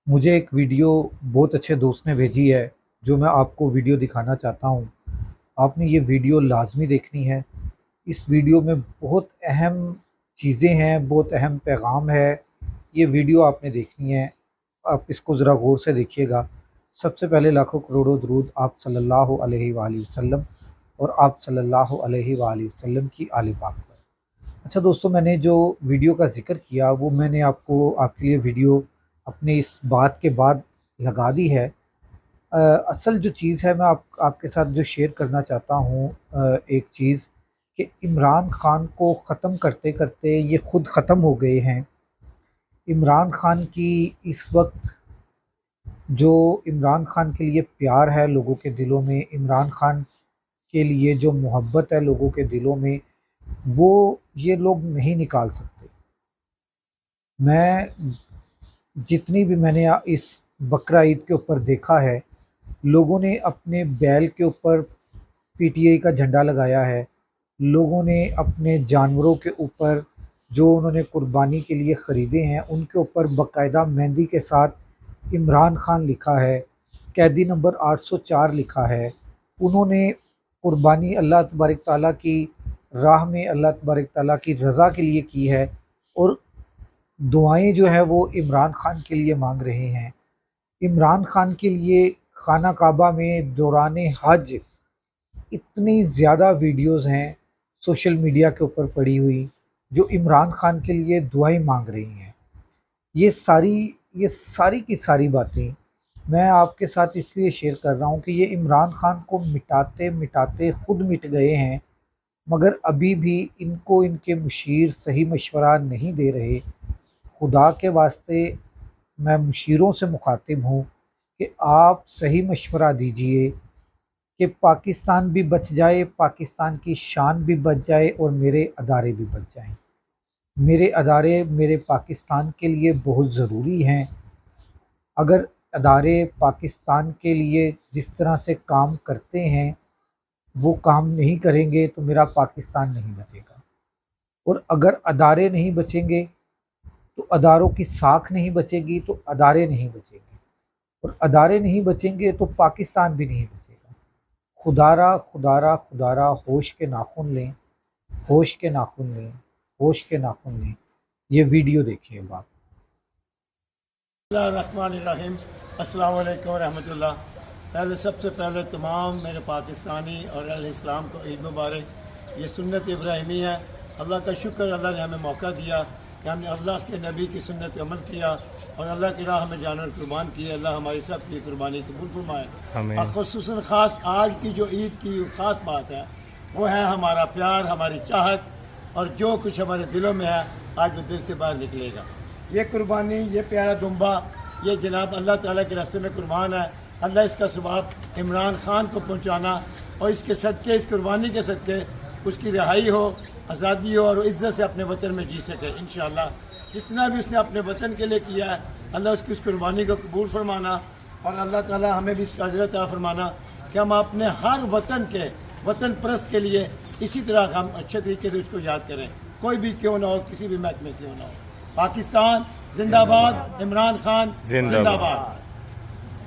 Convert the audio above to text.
मुझे एक वीडियो बहुत अच्छे दोस्त ने भेजी है जो मैं आपको वीडियो दिखाना चाहता हूँ। आपने ये वीडियो लाज़मी देखनी है। इस वीडियो में बहुत अहम चीज़ें हैं, बहुत अहम पैगाम है। ये वीडियो आपने देखनी है। आप इसको ज़रा गौर से देखिएगा। सबसे पहले लाखों करोड़ों दरूद आप सल्लल्लाहु अलैहि वसल्लम और आप सल्लल्लाहु अलैहि वसल्लम की आले पाक पर। अच्छा दोस्तों, मैंने जो वीडियो का ज़िक्र किया वो मैंने आपको आपके लिए वीडियो अपने इस बात के बाद लगा दी है। असल जो चीज़ है मैं आपके साथ जो शेयर करना चाहता हूँ, एक चीज़ कि इमरान ख़ान को ख़त्म करते करते ये ख़ुद ख़त्म हो गए हैं। इमरान ख़ान की इस वक्त जो इमरान ख़ान के लिए प्यार है लोगों के दिलों में, इमरान ख़ान के लिए जो मोहब्बत है लोगों के दिलों में, वो ये लोग नहीं निकाल सकते। मैं जितनी भी मैंने इस बकरा ईद के ऊपर देखा है, लोगों ने अपने बैल के ऊपर पीटीआई का झंडा लगाया है। लोगों ने अपने जानवरों के ऊपर जो उन्होंने कुर्बानी के लिए ख़रीदे हैं उनके ऊपर बाकायदा मेहंदी के साथ इमरान ख़ान लिखा है, कैदी नंबर 804 लिखा है। उन्होंने कुर्बानी अल्लाह तबारक ताला की राह में, अल्लाह तबारक ताला की रज़ा के लिए की है और दुआएं जो है वो इमरान ख़ान के लिए मांग रहे हैं। इमरान ख़ान के लिए खाना काबा में दौरान हज इतनी ज़्यादा वीडियोज़ हैं सोशल मीडिया के ऊपर पड़ी हुई जो इमरान ख़ान के लिए दुआएं मांग रही हैं। ये सारी की सारी बातें मैं आपके साथ इसलिए शेयर कर रहा हूँ कि ये इमरान ख़ान को मिटाते मिटाते ख़ुद मिट गए हैं, मगर अभी भी इनको इनके मुशीर सही मशवरा नहीं दे रहे। खुदा के वास्ते मैं मुशीरों से मुखातिब हूँ कि आप सही मशवरा दीजिए कि पाकिस्तान भी बच जाए, पाकिस्तान की शान भी बच जाए और मेरे अदारे भी बच जाएं। मेरे अदारे मेरे पाकिस्तान के लिए बहुत ज़रूरी हैं। अगर अदारे पाकिस्तान के लिए जिस तरह से काम करते हैं वो काम नहीं करेंगे तो मेरा पाकिस्तान नहीं बचेगा। और अगर अदारे नहीं बचेंगे तो अदारों की साख नहीं बचेगी, तो अदारे नहीं बचेंगे और अदारे नहीं बचेंगे तो पाकिस्तान भी नहीं बचेगा। खुदारा खुदारा खुदारा होश के नाखून लें, होश के नाखून लें, होश के नाखून लें। ये वीडियो देखिए आप। बिस्मिल्लाहिर्रहमानिर्रहीम। अस्सलाम वालेकुम रहमतुल्लाह। सबसे पहले तमाम मेरे पाकिस्तानी और अहले इस्लाम को ईद मुबारक। ये सुन्नत इब्राहिमी है। अल्लाह का शुक्र, अल्लाह ने हमें मौका दिया कि हमने अल्लाह के नबी की सुन्नत पर अमल किया और अल्लाह की राह में जानवर कुर्बान किए। अल्लाह हमारी सब की कुर्बानी कबूल फरमाए। और ख़ुसूसन ख़ास आज की जो ईद की ख़ास बात है वो है हमारा प्यार, हमारी चाहत और जो कुछ हमारे दिलों में है आज वो दिल से बाहर निकलेगा। ये कुर्बानी, ये प्यारा दुम्बा, ये जनाब अल्लाह ताला के रास्ते में कुर्बान है। अल्लाह इसका सवाब इमरान ख़ान को पहुँचाना और इसके सदक़े, इस कुर्बानी के सदक़े उसकी रिहाई हो, आज़ादी हो और इज़्ज़त से अपने वतन में जी सके इंशाअल्लाह। जितना भी उसने अपने वतन के लिए किया है अल्लाह उसकी उस कुर्बानी को कबूल फरमाना और अल्लाह ताला हमें भी इसका अजर अता फरमाना कि हम अपने हर वतन के वतन परस्त के लिए इसी तरह हम अच्छे तरीके से उसको याद करें, कोई भी क्यों ना हो, किसी भी महकमे क्यों ना हो। पाकिस्तान जिंदाबाद, इमरान खान जिंदाबाद।